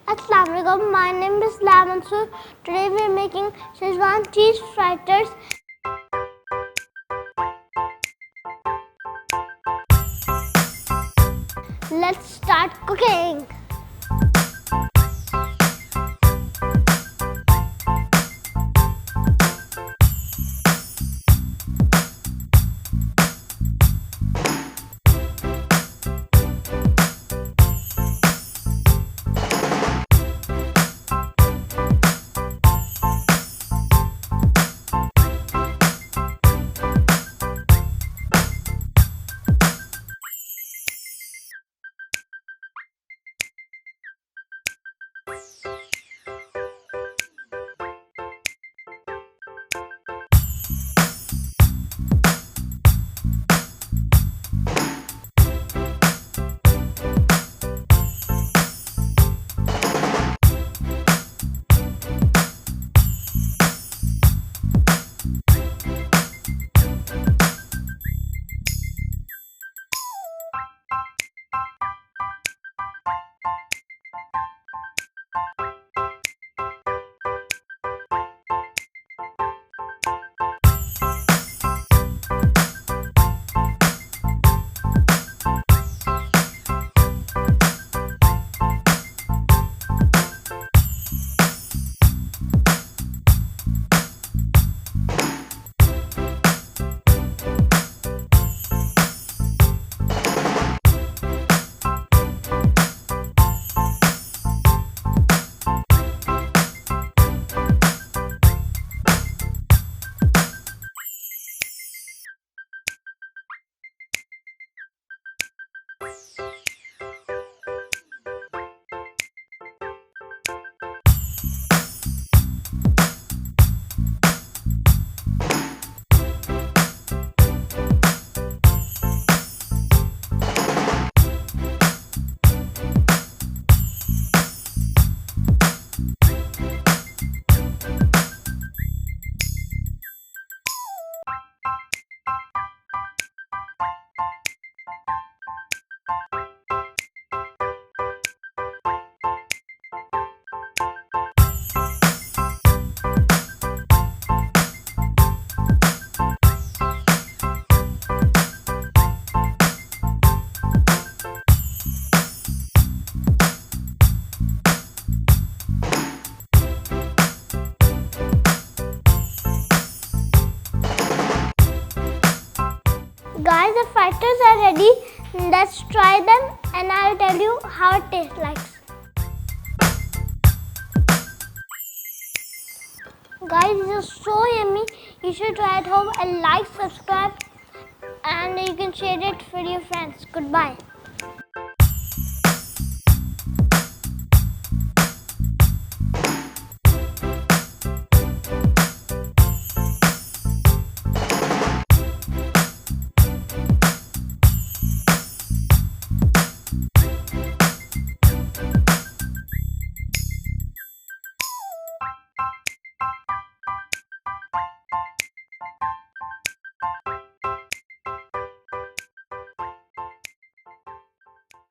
Assalamualaikum, my name is LAAL. Today we are making Schezwan cheese fritters. Let's start cooking. Guys, the fritters are ready. Let's try them and I'll tell you how it tastes like. Guys, this is so yummy. You should try at home and like, subscribe, and you can share it with your friends. Goodbye.